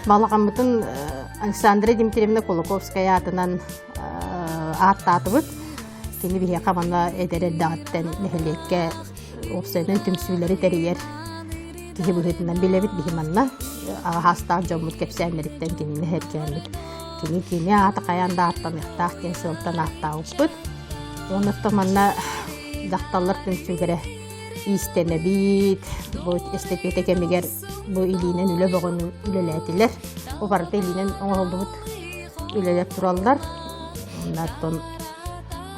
Балағамытын Александра Дмитриевна Кулаковская атынан аттатыбыт. Кені бихе қамана әдері дағыттан нәхілекке опсайынан түмсүйлері тәрейер. Кихи бұхетінен білебіт бихиманна. Ағастақ жомут кепсәнлеріктен кеніне әркәлік. Кені аты қаянда аттан иқтақ кен сылтан аттауып бұд. Онықты манна дақталар түмсүйлері истене бит. Бұл эстепете кемегер бұл илинен үлі бұғын үлеләтілер. Бұл барыта илинен оңылды бұд үлелер туралдар.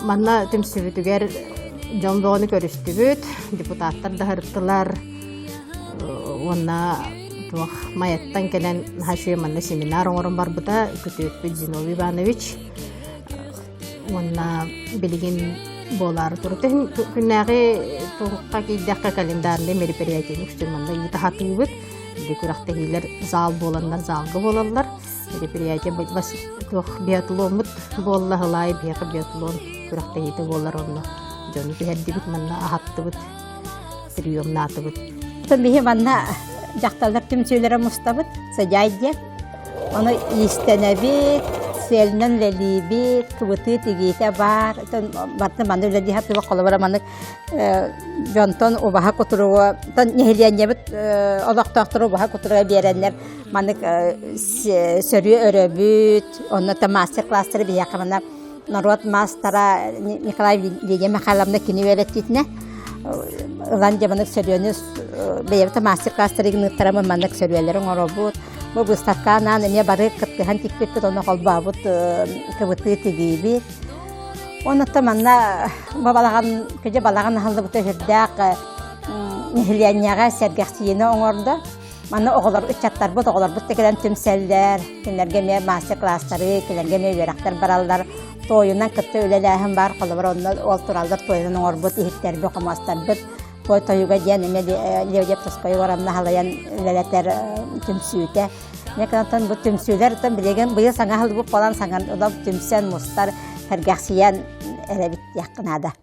Манна түмсүбүтүгер жомдоғыны көрүстүбүт, депутаттар да хырттылар. Онна маяттан келен хашуя манна семинар оңырын бар бұта, күтөтпүт Зиновий Иванович. Онна билигин болар турты. Күннәғі туңыққа кейдәққа календарында мероприятиені күштен манна үйті хатыбыт. Декурақта кейлер зал боландар, залғы болалар. Мероприятие биатлонмут болла хылай биақы биатлон күрәкте ете болар онна. Жону бихердибит манна ахаттыбыт, приемнатыбыт. Бихи манна жақталар түмсөйлері мұстабыт, сәжайдия. Оны истенебит, селнен лелибит, кыбыты тегейте бар. Барды манны үләді хаттыбы қолы бара манны жонтон обаға көтіруі. Нехелиянебіт олақтақтыру обаға көтіруі беренлер. Манны сөрі өрөбіт, онны мастер-кластыры бияқы манна народ мастера Николай Лидия Михайловна кини вереттитне. Улан жаманық сөріөні бейбіті мастер-кластыры гінықтарамы маннық сөріөлерін оробут. Бұл бұстаққанан әме бары қыттыған текпетті оны қолбабыт кыбыты тегейбет. Онытта манна көже балаған қалды бұты жүрдәқ нехілиянияға сәргәқсиені оңырды. Манна оғылар үтчаттар бұд, оғылар бұд текелен түмсәлдер, кенлерге ме мастер-кластары, кенлерге ме верақтар баралдар. Тойынан кытты өлеләхін бар, қолы бар, ол туралдар тойынан оңыр бұд, ихеттер бұд, қамастар бұд. Той тойуға дейін әме леудеп тұспайы орамна халаян өлеләтер түмсүйті. Неканаттан бұд түмсүйлер, білеген бұйы саңа халды бұд, қолан саңан түмсен мұстар, кәргәқсиян әрәбіт яқынады.